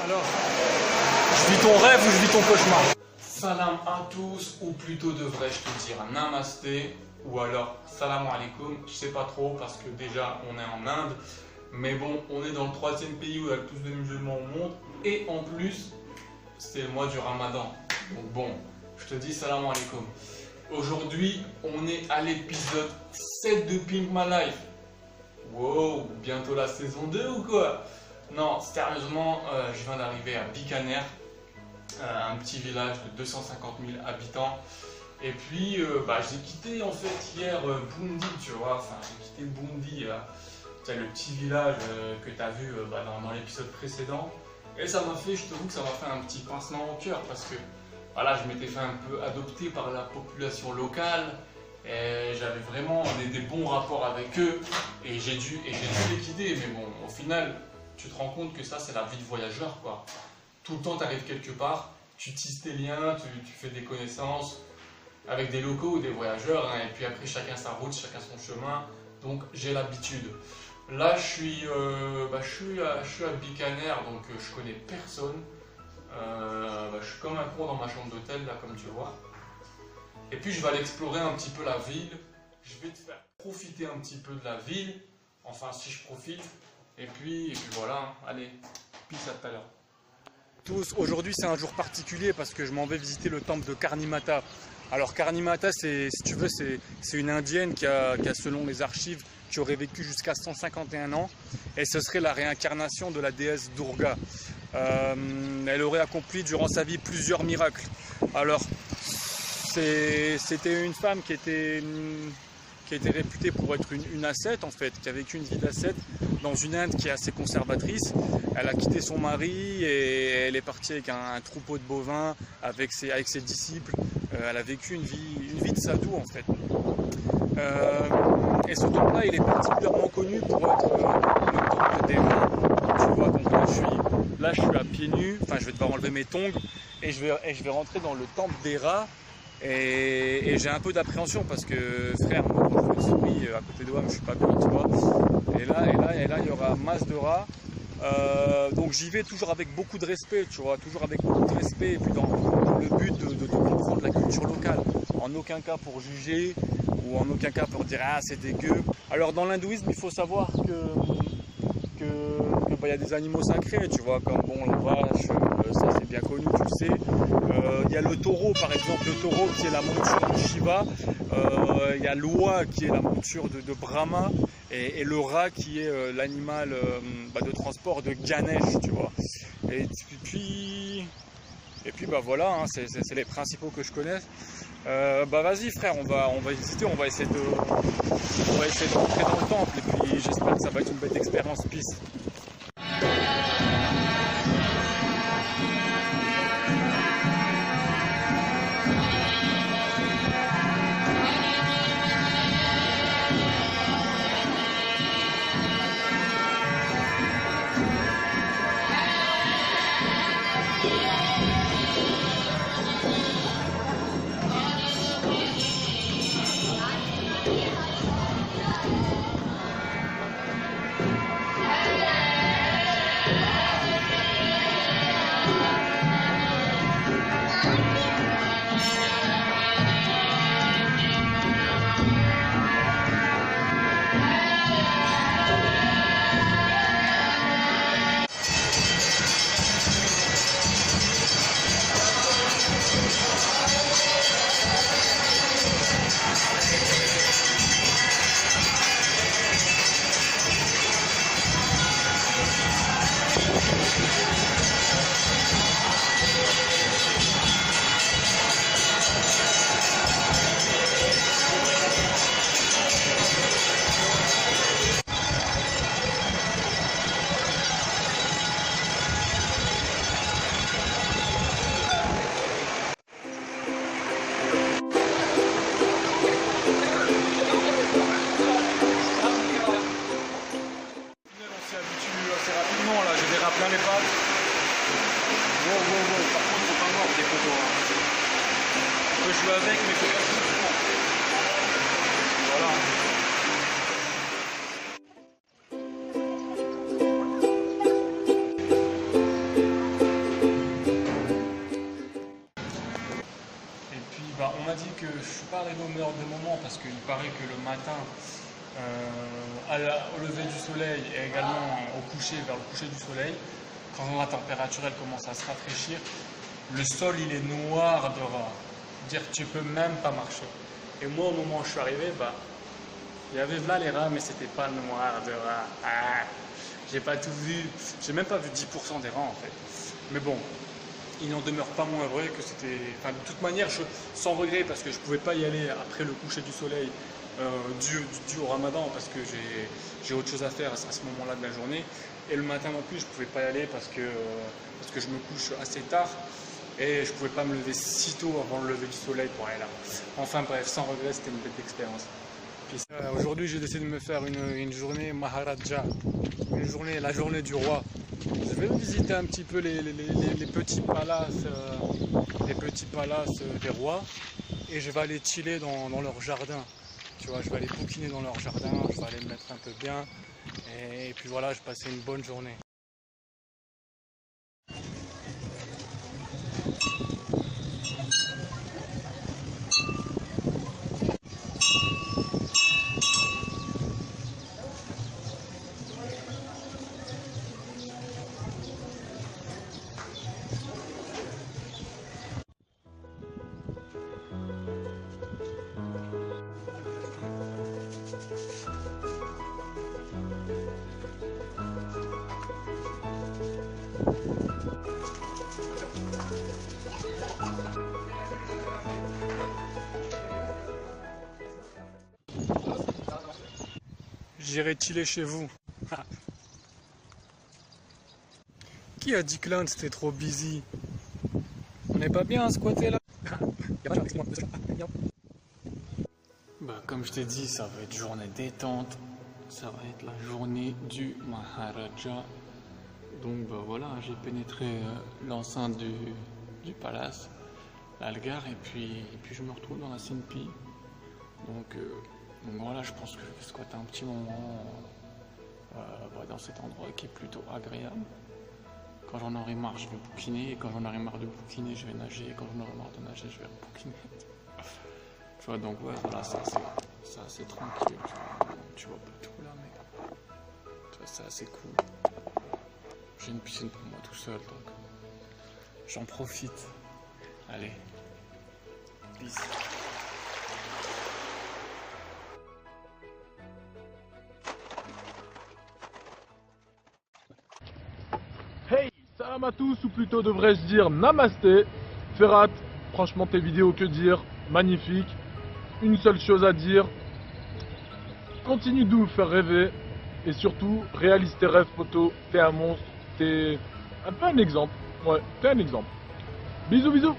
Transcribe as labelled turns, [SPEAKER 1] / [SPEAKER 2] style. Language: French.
[SPEAKER 1] Alors, je vis ton rêve ou je vis ton cauchemar? Salam à tous, ou plutôt devrais-je te dire namasté, ou alors salam alaikum, je sais pas trop parce que déjà on est en Inde, mais bon, on est dans le 3e pays où il y a le plus de musulmans au monde, et en plus, c'est le mois du Ramadan. Donc bon, je te dis salam alaikum. Aujourd'hui, on est à l'épisode 7 de Pimp My Life. Wow, bientôt la saison 2 ou quoi? Non, sérieusement, je viens d'arriver à Bikaner, un petit village de 250 000 habitants. Et puis, j'ai quitté en fait hier Bundi, tu vois. Enfin, j'ai quitté Bundi, c'est le petit village que tu as vu dans l'épisode précédent. Et ça m'a fait, je t'avoue que ça m'a fait un petit pincement au cœur parce que voilà, je m'étais fait un peu adopter par la population locale. Et j'avais vraiment des bons rapports avec eux et j'ai dû les quitter. Mais bon, au final, tu te rends compte que ça, c'est la vie de voyageur, quoi. Tout le temps, tu arrives quelque part, tu tisses tes liens, tu fais des connaissances avec des locaux ou des voyageurs, hein, et puis après, chacun sa route, chacun son chemin. Donc, j'ai l'habitude. Là, je suis à Bikaner, donc je connais personne. Je suis comme un con dans ma chambre d'hôtel, là, comme tu vois. Et puis, je vais aller explorer un petit peu la ville. Je vais te faire profiter un petit peu de la ville. Enfin, si je profite. Et puis voilà, allez, peace, à tout à l'heure. Tous, aujourd'hui c'est un jour particulier parce que je m'en vais visiter le temple de Karnimata. Alors Karnimata, si tu veux, c'est une indienne qui a, selon les archives, qui aurait vécu jusqu'à 151 ans. Et ce serait la réincarnation de la déesse Durga. Elle aurait accompli durant sa vie plusieurs miracles. Alors, c'était une femme qui était réputée pour être une ascète en fait, qui a vécu une vie d'ascète dans une Inde qui est assez conservatrice. Elle a quitté son mari et elle est partie avec un troupeau de bovins, avec ses disciples. Elle a vécu une vie de sadhou en fait. Et ce temple-là, il est particulièrement connu pour être le temple des mains. Tu vois, donc là je suis à pieds nus, enfin je vais devoir enlever mes tongs et je vais rentrer dans le temple des rats. Et j'ai un peu d'appréhension parce que frère, moi quand je vois une souris à côté de moi, je suis pas bien, tu vois. Et là, il y aura masse de rats. Donc j'y vais toujours avec beaucoup de respect, tu vois, toujours avec beaucoup de respect, et puis dans le but de comprendre la culture locale. En aucun cas pour juger, ou en aucun cas pour dire ah c'est dégueu. Alors dans l'hindouisme, il faut savoir que y a des animaux sacrés, tu vois, comme bon la vache, ça c'est bien connu, tu le sais. Il y a le taureau par exemple, le taureau qui est la monture de Shiva, il y a l'oie qui est la monture de Brahma, et le rat qui est l'animal de transport de Ganesh, tu vois. Et puis voilà, hein, c'est les principaux que je connais. Vas-y frère, on va visiter, on va essayer de rentrer dans le temple, et puis j'espère que ça va être une belle expérience. Peace. Plein les pattes. Wow, par contre c'est pas mort des photos. On peut jouer avec mais faut pas se prendre. Voilà. que je suis pas arrivé au meilleur des moments parce qu'il paraît que le matin, au lever du soleil et également au coucher, vers le coucher du soleil, quand la température elle commence à se rafraîchir, le sol il est noir de rats. Dire tu peux même pas marcher. Et moi au moment où je suis arrivé, il y avait là les rats mais c'était pas noir de rats. Ah, j'ai pas tout vu, j'ai même pas vu 10% des rats en fait. Mais bon, il n'en demeure pas moins vrai que c'était... Enfin, de toute manière, sans regret, parce que je ne pouvais pas y aller après le coucher du soleil dû au ramadan, parce que j'ai autre chose à faire à ce moment-là de la journée. Et le matin non plus, je ne pouvais pas y aller parce que je me couche assez tard et je ne pouvais pas me lever si tôt avant le lever du soleil pour aller là. Enfin bref, sans regret, c'était une belle expérience. Aujourd'hui, j'ai décidé de me faire une journée Maharaja, la journée du roi. Je vais visiter un petit peu les petits palaces, des rois, et je vais aller chiller dans leur jardin. Tu vois, je vais aller bouquiner dans leur jardin, je vais aller me mettre un peu bien, et puis voilà, je vais passer une bonne journée. J'irai chiller chez vous. Qui a dit que l'Inde c'était trop busy? On n'est pas bien à squatter là? Comme je t'ai dit, ça va être journée détente. Ça va être la journée du Maharaja. Donc voilà, j'ai pénétré l'enceinte du palace, l'Algar, et puis je me retrouve dans la Sinpi. Donc voilà, je pense que je vais squatter un petit moment dans cet endroit qui est plutôt agréable. Quand j'en aurai marre, je vais bouquiner, et quand j'en aurai marre de bouquiner, je vais nager, et quand j'en aurai marre de nager, je vais bouquiner. Tu vois, donc ouais, voilà, c'est assez tranquille. Tu vois pas tout là, mais tu vois, c'est assez cool. J'ai une piscine pour moi tout seul, donc j'en profite. Allez, peace.
[SPEAKER 2] Hey, salam à tous, ou plutôt devrais-je dire namasté. Ferhat, franchement tes vidéos, que dire, magnifique. Une seule chose à dire, continue de nous faire rêver, et surtout, réalise tes rêves, poteau. T'es un monstre, t'es un peu un exemple. Ouais, t'es un exemple. Bisous, bisous.